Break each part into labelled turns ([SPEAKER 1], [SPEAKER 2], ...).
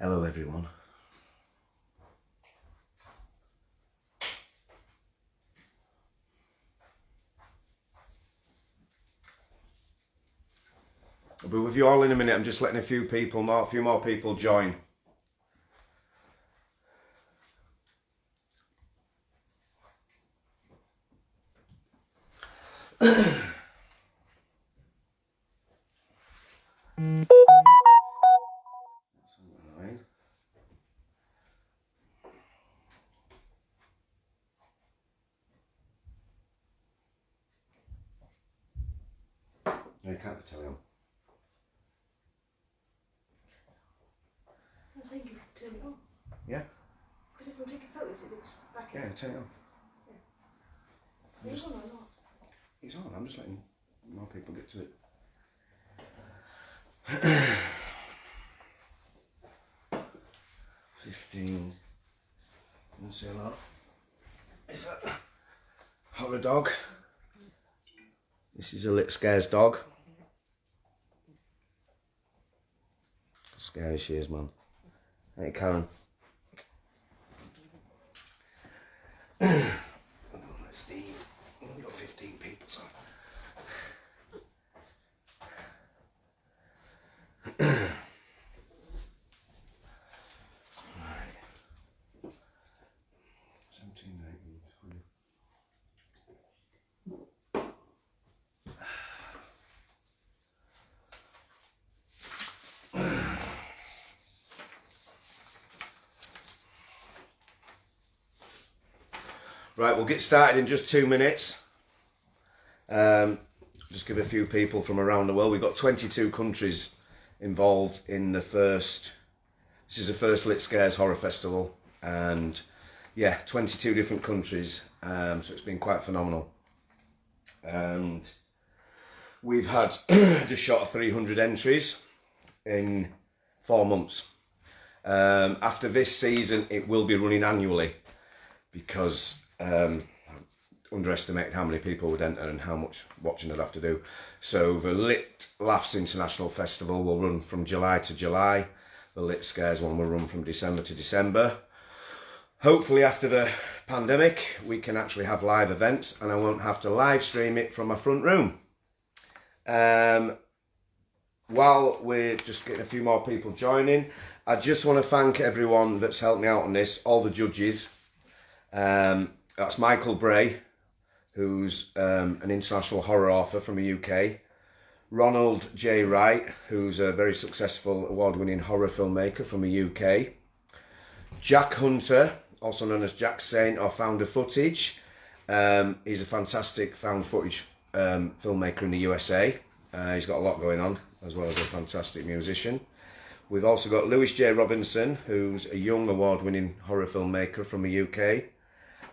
[SPEAKER 1] Hello everyone. I'll be with you all in a minute. I'm just letting a few more people join. No, you can't tell him.
[SPEAKER 2] I think you can turn it on.
[SPEAKER 1] Yeah?
[SPEAKER 2] Because if we're taking photos, it looks back.
[SPEAKER 1] Yeah, turn it on.
[SPEAKER 2] Yeah. It's on or not?
[SPEAKER 1] It's on, I'm just letting more people get to it. 15. You see a lot. Is that horror dog? This is a Lit Scares dog. Scary she is, man. Hey, Karen. Steve. We've got 15 people, so. Right. 17, 19, 20. Right, we'll get started in just 2 minutes. Just give a few people from around the world. We've got 22 countries involved in the first. This is the first Lit Scares Horror Festival, and yeah, 22 different countries. So it's been quite phenomenal. And we've had just short of 300 entries in 4 months. After this season, it will be running annually because I underestimated how many people would enter and how much watching I'd have to do. So the Lit Laughs International Festival will run from July to July. The Lit Scares one will run from December to December. Hopefully after the pandemic we can actually have live events and I won't have to live stream it from my front room. While we're just getting a few more people joining, I just want to thank everyone that's helped me out on this, all the judges. That's Michael Bray, who's an international horror author from the UK. Ronald J. Wright, who's a very successful award-winning horror filmmaker from the UK. Jack Hunter, also known as Jack Saint or Found Footage. He's a fantastic found footage filmmaker in the USA. He's got a lot going on, as well as a fantastic musician. We've also got Lewis J. Robinson, who's a young award-winning horror filmmaker from the UK.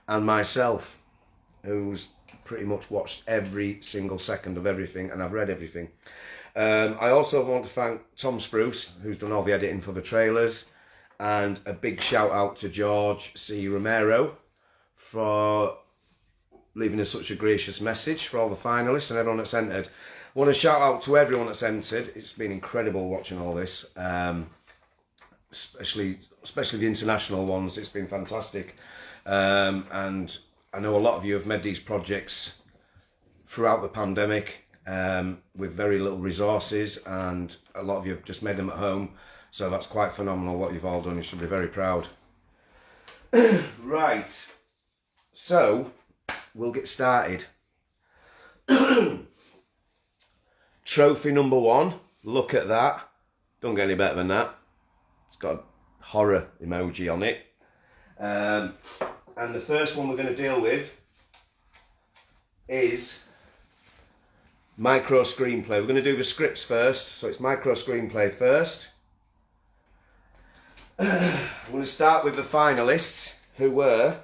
[SPEAKER 1] And myself, who's pretty much watched every single second of everything, and I've read everything. I also want to thank Tom Spruce, who's done all the editing for the trailers, and a big shout out to George C. Romero for leaving us such a gracious message for all the finalists and everyone that's entered. I want to shout out to everyone that's entered. It's been incredible watching all this, especially the international ones. It's been fantastic. And I know a lot of you have made these projects throughout the pandemic with very little resources, and a lot of you have just made them at home. So that's quite phenomenal what you've all done. You should be very proud. Right, so we'll get started. Trophy number 1, look at that. Don't get any better than that. It's got a horror emoji on it. And the first one we're going to deal with is micro screenplay. We're going to do the scripts first, so it's micro screenplay first. I'm going to start with the finalists, who were,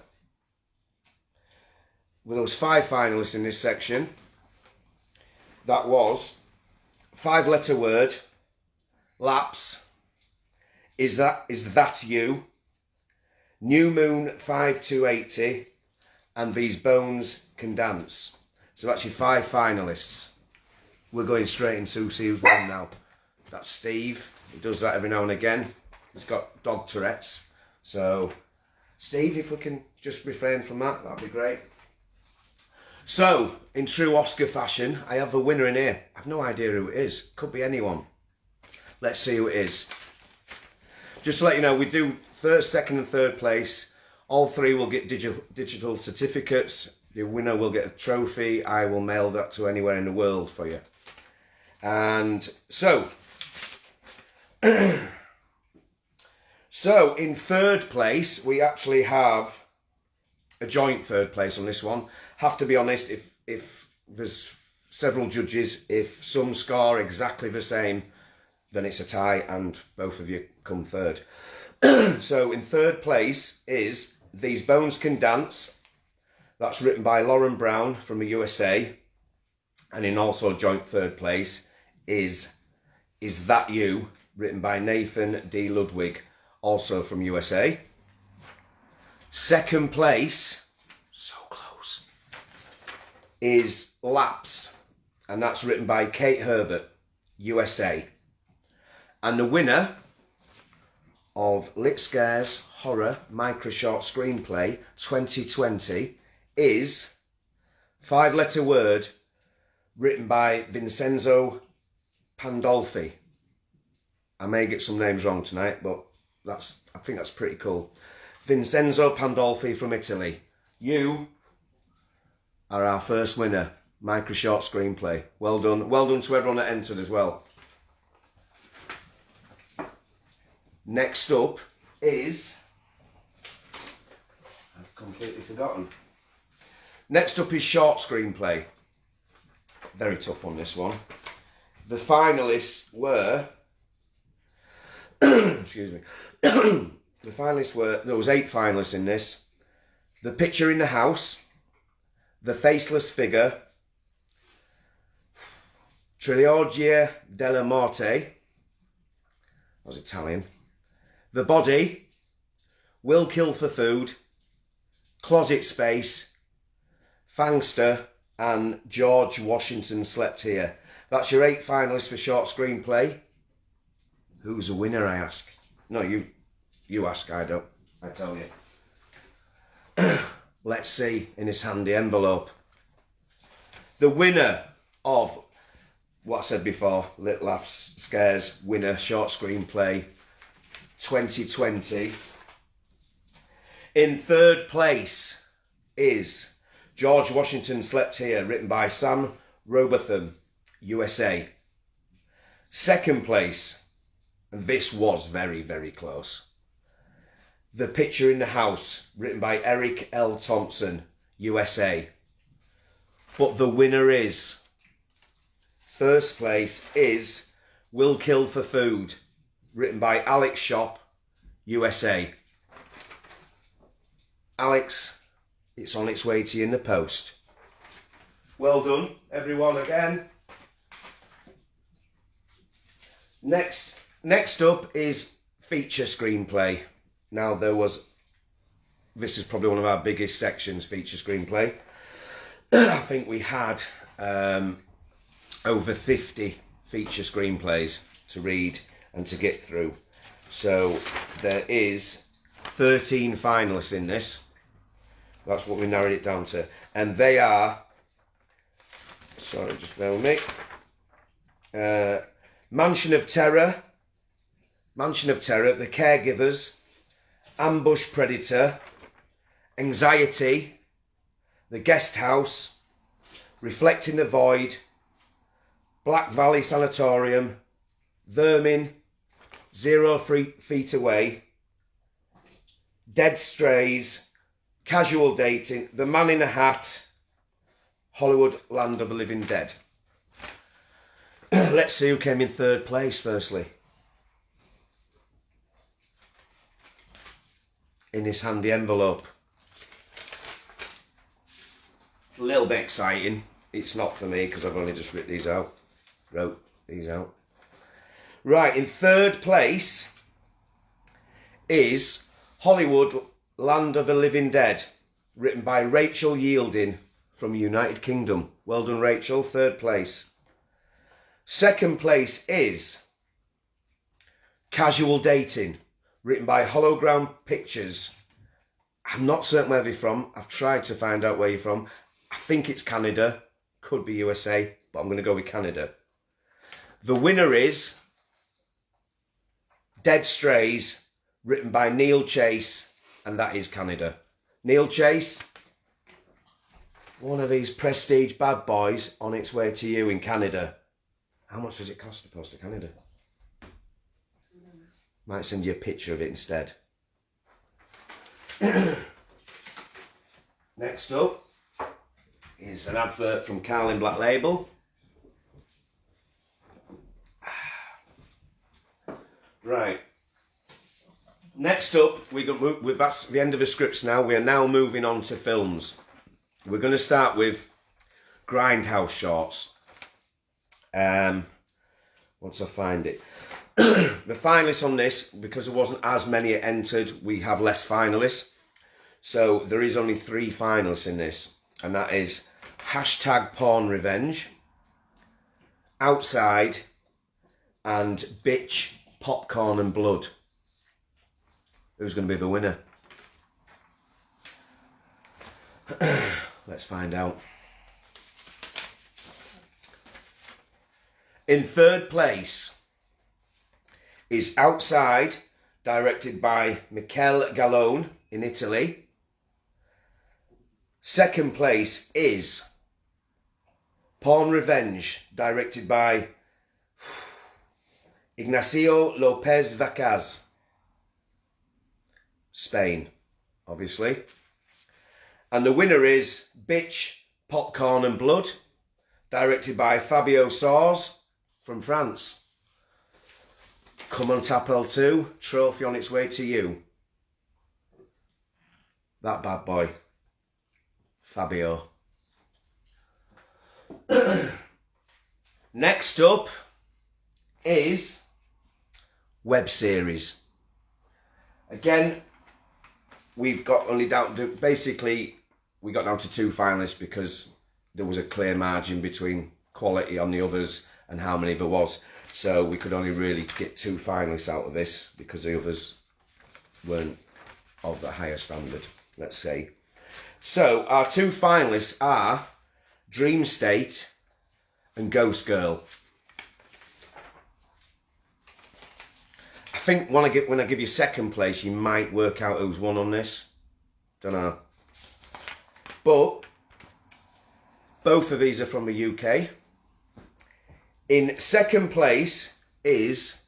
[SPEAKER 1] well, there was 5 finalists in this section. That was 5-letter word, Lapse, Is That You, New Moon 5280, and These Bones Can Dance. So that's your 5 finalists. We're going straight into see who's won now. That's Steve. He does that every now and again. He's got dog Tourette's. So, Steve, if we can just refrain from that, that'd be great. So, in true Oscar fashion, I have a winner in here. I've no idea who it is. Could be anyone. Let's see who it is. Just to let you know, we do first, second and third place. All three will get digital certificates. The winner will get a trophy. I will mail that to anywhere in the world for you. And so, so in third place, we actually have a joint third place on this one. Have to be honest, if there's several judges, if some score exactly the same, then it's a tie and both of you come third. So in third place is These Bones Can Dance. That's written by Lauren Brown from the USA. And in also joint third place is That You, written by Nathan D. Ludwig, also from USA. Second place, so close, is Laps, and that's written by Kate Herbert, USA. And the winner of Lit Scares Horror Micro Short Screenplay 2020 is 5-letter word, written by Vincenzo Pandolfi. I may get some names wrong tonight, but I think that's pretty cool. Vincenzo Pandolfi from Italy. You are our first winner, Micro Short Screenplay. Well done. Well done to everyone that entered as well. Next up is... I've completely forgotten. Next up is Short Screenplay. Very tough one, this one. The finalists were... excuse me. The finalists were... There was 8 finalists in this. The Picture in the House. The Faceless Figure. Trilogia della Morte. That was Italian. The Body. Will Kill for Food. Closet Space. Fangster. And George Washington Slept Here. That's your 8 finalists for Short Screenplay. Who's the winner, I ask? No, you ask, I don't. I tell you. Let's see in his handy envelope. The winner of what I said before, Lit Laughs Scares winner, Short Screenplay 2020. In third place is George Washington Slept Here, written by Sam Robotham, USA. Second place, and this was very, very close, The Picture in the House, written by Eric L. Thompson, USA. But the winner is, first place is Will Kill for Food, written by Alex Shop, USA. Alex, it's on its way to you in the post. Well done, everyone, again. Next up is Feature Screenplay. Now, this is probably one of our biggest sections, Feature Screenplay. I think we had over 50 feature screenplays to read and to get through. So there is 13 finalists in this. That's what we narrowed it down to. And they are, sorry, just bear with me. Mansion of Terror, The Caregivers, Ambush Predator, Anxiety, The Guest House, Reflecting the Void, Black Valley Sanatorium, Vermin, 0 Feet Away, Dead Strays, Casual Dating, The Man in a Hat, Hollywood Land of the Living Dead. Let's see who came in third place firstly. In this handy envelope. It's a little bit exciting. It's not for me because I've only just wrote these out. Right, in third place is Hollywood Land of the Living Dead, written by Rachel Yielding from the United Kingdom. Well done, Rachel, third place. Second place is Casual Dating, written by Hologram Pictures. I'm not certain where they're from. I've tried to find out where you're from. I think it's Canada, could be USA, but I'm going to go with Canada. The winner is Dead Strays, written by Neil Chase, and that is Canada. Neil Chase, one of these prestige bad boys on its way to you in Canada. How much does it cost to post to Canada? Might send you a picture of it instead. Next up is an advert from Carlin Black Label. Right. Next up, that's the end of the scripts now. We are now moving on to films. We're going to start with Grindhouse shorts. Once I find it. The finalists on this, because there wasn't as many entered, we have less finalists. So there is only 3 finalists in this. And that is Hashtag Porn Revenge, Outside, and Bitch, Popcorn and Blood. Who's going to be the winner? Let's find out. In third place is Outside, directed by Michele Gallone in Italy. Second place is Porn Revenge, directed by Ignacio Lopez Vacaz, Spain, obviously. And the winner is Bitch, Popcorn and Blood, directed by Fabio Soares from France. Come on Tap L2, trophy on its way to you. That bad boy, Fabio. Next up is web series. Again, we've got only down to, basically, we got down to 2 finalists because there was a clear margin between quality on the others and how many there was. So we could only really get 2 finalists out of this because the others weren't of the higher standard, let's say. So our 2 finalists are Dream State and Ghost Girl. I think when I give you second place, you might work out who's won on this. Don't know. But both of these are from the UK. In second place is,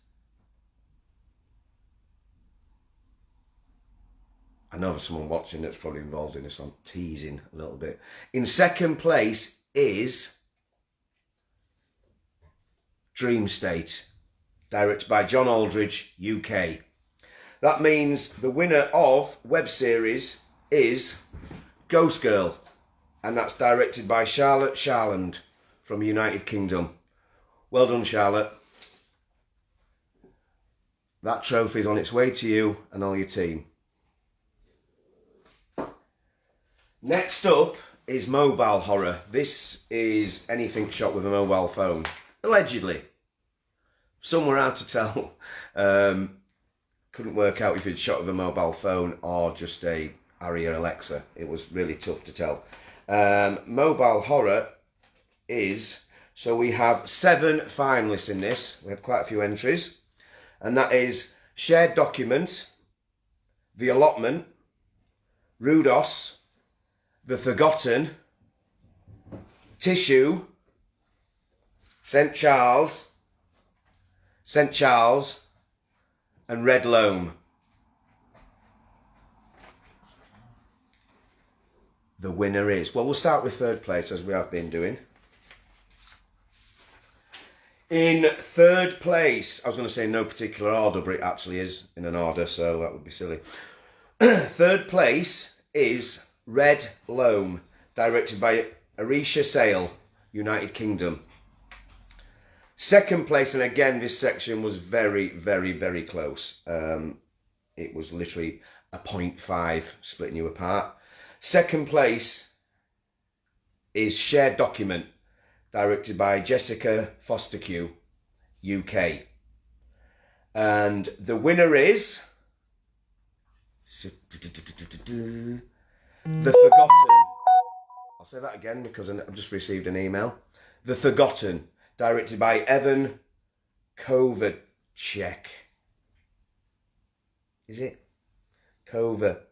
[SPEAKER 1] I know there's someone watching that's probably involved in this, so I'm teasing a little bit. In second place is Dream State, directed by John Aldridge, UK. That means the winner of web series is Ghost Girl, and that's directed by Charlotte Charland from United Kingdom. Well done, Charlotte. That trophy's on its way to you and all your team. Next up is mobile horror. This is anything shot with a mobile phone. Allegedly. Some were hard to tell. Couldn't work out if you'd shot with a mobile phone or just a Aria Alexa. It was really tough to tell. Mobile horror is... So we have 7 finalists in this. We had quite a few entries. And that is Shared Document, The Allotment, Rudos, The Forgotten, Tissue, St. Charles, and Red Loam. The winner is... Well, we'll start with third place, as we have been doing. In third place, I was going to say no particular order, but it actually is in an order, so that would be silly. Third place is Red Loam, directed by Arisha Sale, United Kingdom. Second place, and again, this section was very, very, very close. It was literally a 0.5 splitting you apart. Second place is Shared Document, directed by Jessica Fosterque, UK. And the winner is The Forgotten. I'll say that again because I've just received an email. The Forgotten, directed by Evan Kovacic. Is it? Kovacic.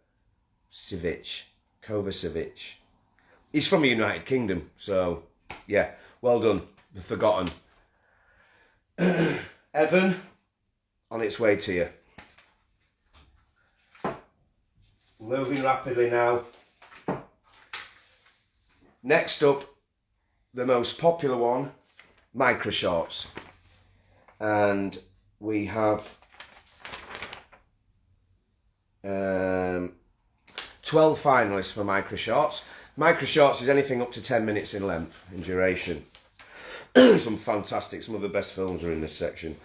[SPEAKER 1] He's from the United Kingdom, so yeah, well done. The Forgotten. Evan, on its way to you. Moving rapidly now. Next up, the most popular one, micro shorts. And we have 12 finalists for micro shorts. Micro shorts is anything up to 10 minutes in length, in duration. Some of the best films are in this section.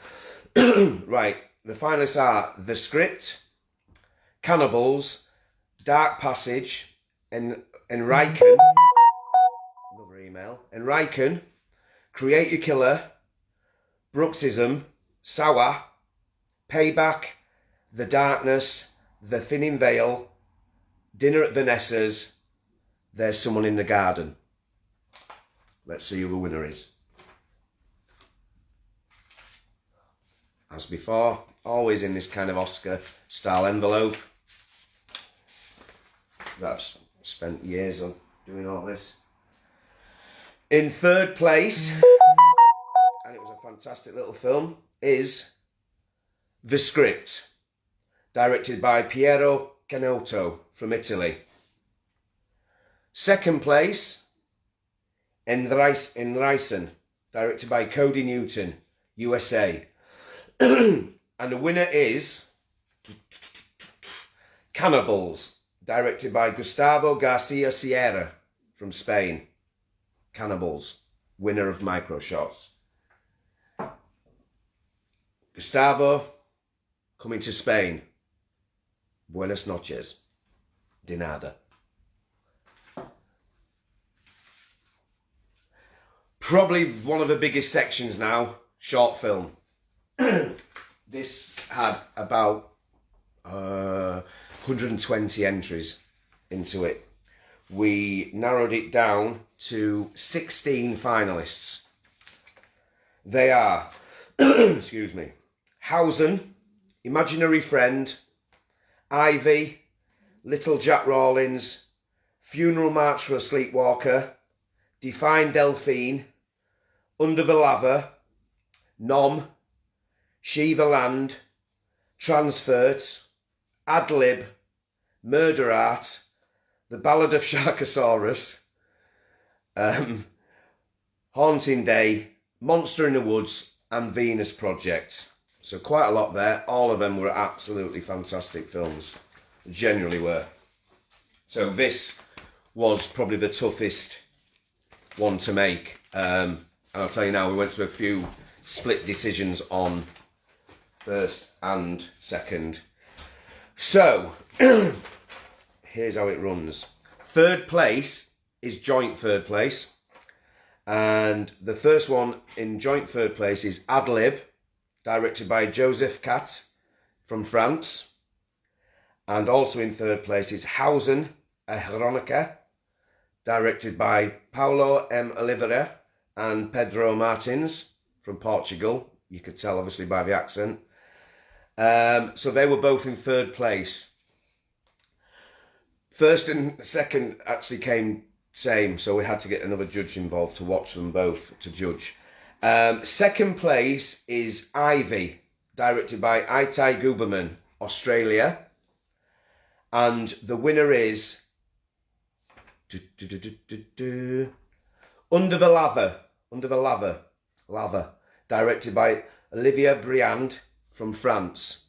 [SPEAKER 1] Right, the finalists are The Script, Cannibals, Dark Passage, Enriken, another email, Enriken, Create Your Killer, Bruxism, Sour, Payback, The Darkness, The Thinning Veil, Dinner at Vanessa's, There's Someone in the Garden. Let's see who the winner is. As before, always in this kind of Oscar style envelope. That I've spent years on doing all this. In third place, and it was a fantastic little film, is The Script, directed by Piero Canotto from Italy. Second place, Enricen, directed by Cody Newton, USA. And the winner is Cannibals, directed by Gustavo Garcia Sierra from Spain. Cannibals, winner of micro shots. Gustavo, coming to Spain. Buenas noches. De nada. Probably one of the biggest sections now, short film. This had about 120 entries into it. We narrowed it down to 16 finalists. They are, excuse me, Hausen, Imaginary Friend, Ivy, Little Jack Rawlins, Funeral March for a Sleepwalker, Define Delphine, Under the Lava, Nom, Shiva Land, Transferred, Adlib, Murder Art, The Ballad of Sharkosaurus, Haunting Day, Monster in the Woods, and Venus Project. So quite a lot there. All of them were absolutely fantastic films. Genuinely were. So this was probably the toughest one to make. And I'll tell you now, we went to a few split decisions on first and second. So, here's how it runs. Third place is joint third place. And the first one in joint third place is Adlib, directed by Joseph Cat from France. And also in third place is Hausen, a Veronica, directed by Paulo M. Oliveira and Pedro Martins from Portugal. You could tell obviously by the accent. So they were both in third place. First and second actually came same, so we had to get another judge involved to watch them both, to judge. Second place is Ivy, directed by Itai Guberman, Australia. And the winner is Under the Lava, directed by Olivia Briand from France.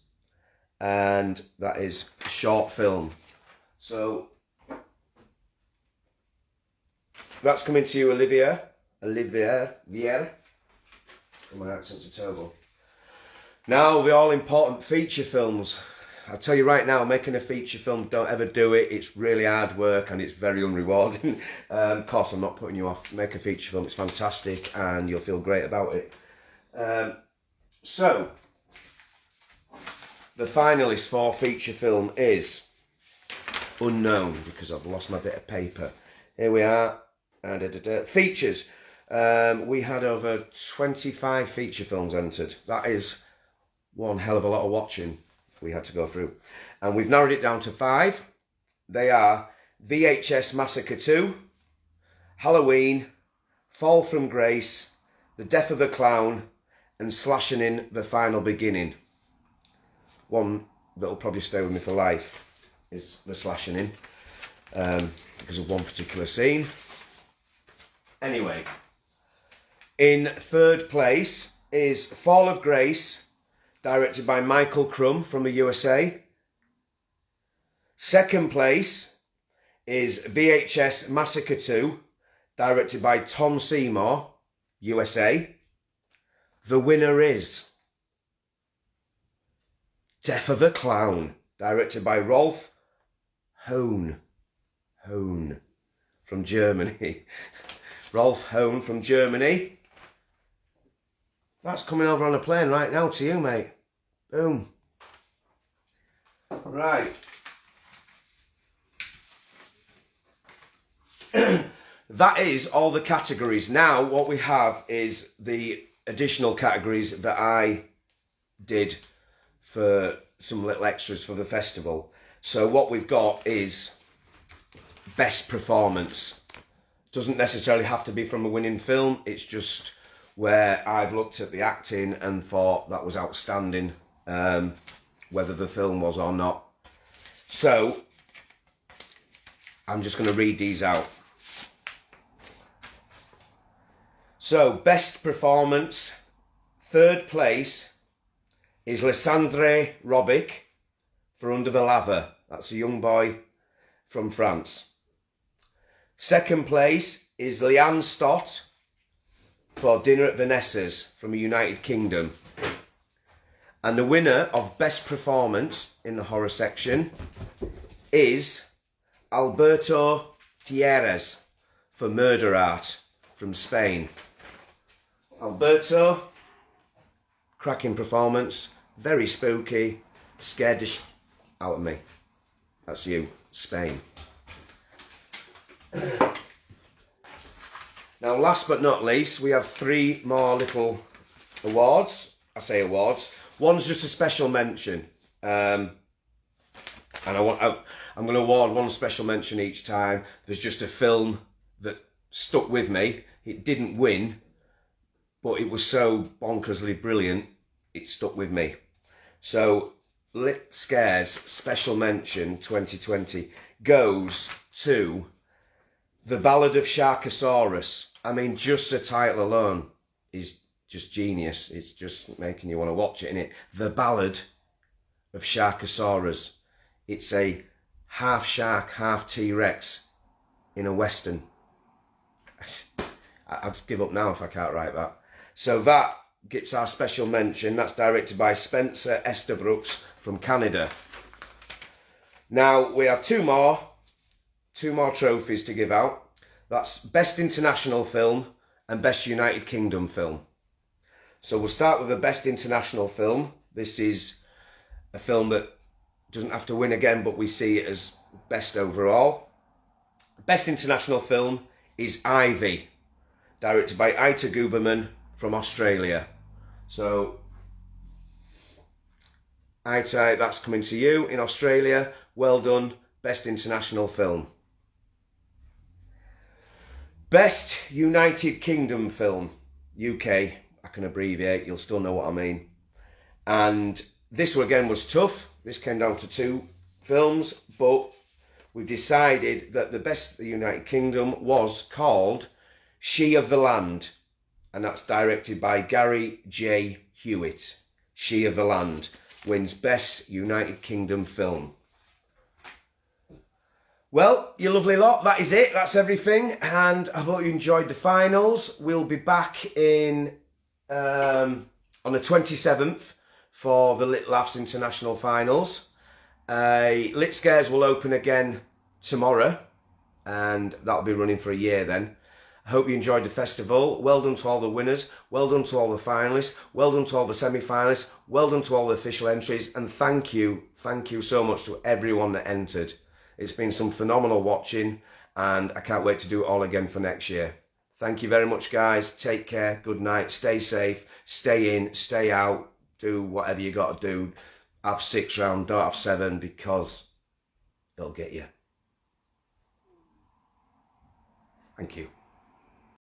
[SPEAKER 1] And that is a short film. So that's coming to you, Olivia Vier. My accent's a terrible. Now the all-important feature films. I'll tell you right now, making a feature film, don't ever do it. It's really hard work and it's very unrewarding. Of course, I'm not putting you off. Make a feature film, it's fantastic and you'll feel great about it. So, the finalist for feature film is unknown, because I've lost my bit of paper. Here we are. Features. We had over 25 feature films entered. That is one hell of a lot of watching we had to go through. And we've narrowed it down to 5. They are VHS Massacre 2, Halloween, Fall from Grace, The Death of a Clown, and Slashing in the Final Beginning. One that'll probably stay with me for life is the slashing in, because of one particular scene. Anyway, in third place is Fall of Grace, directed by Michael Crum from the USA. Second place is VHS Massacre 2, directed by Tom Seymour, USA. The winner is Death of a Clown, directed by Rolf Hohn from Germany. Rolf Hohn from Germany. That's coming over on a plane right now to you, mate. Boom. Right. That is all the categories. Now what we have is the additional categories that I did for some little extras for the festival. So what we've got is best performance. Doesn't necessarily have to be from a winning film. It's just where I've looked at the acting and thought that was outstanding, whether the film was or not. So I'm just going to read these out. So, best performance, third place is Lysandre Robic for Under the Lava. That's a young boy from France. Second place is Leanne Stott for Dinner at Vanessa's from the United Kingdom. And the winner of best performance in the horror section is Alberto Tierres for Murder Art from Spain. Alberto, cracking performance, very spooky, scared the out of me. That's you, Spain. Now, last but not least, we have 3 more little awards. I say awards. One's just a special mention, and I'm going to award one special mention each time. There's just a film that stuck with me. It didn't win, but it was so bonkersly brilliant, it stuck with me. So, Lit Scares special mention 2020 goes to The Ballad of Sharkosaurus. I mean, just the title alone is just genius. It's just making you want to watch it, innit? The Ballad of Sharkosaurus. It's a half shark, half T-Rex in a Western. I'd give up now if I can't write that. So that gets our special mention. That's directed by Spencer Estabrooks from Canada. Now we have two more trophies to give out. That's Best International Film and Best United Kingdom Film. So we'll start with the Best International Film. This is a film that doesn't have to win again, but we see it as best overall. Best International Film is Ivy, directed by Ita Guberman from Australia. So, Ita, that's coming to you in Australia. Well done, Best International Film. Best United Kingdom Film, UK. I can abbreviate, you'll still know what I mean. And this one again was tough. This came down to 2 films, but we decided that the best the United Kingdom was called She of the Land, and that's directed by Gary J. Hewitt. She of the Land wins Best United Kingdom Film. Well, you lovely lot, that is it. That's everything, and I hope you enjoyed the finals. We'll be back in on the 27th for the Lit Laughs International Finals. Lit Scares will open again tomorrow, and that'll be running for a year then. I hope you enjoyed the festival. Well done to all the winners. Well done to all the finalists. Well done to all the semi-finalists. Well done to all the official entries. And thank you so much to everyone that entered. It's been some phenomenal watching, and I can't wait to do it all again for next year. Thank you very much, guys. Take care. Good night. Stay safe. Stay in. Stay out. Do whatever you got to do. Have 6 round. Don't have 7, because it'll get you. Thank you.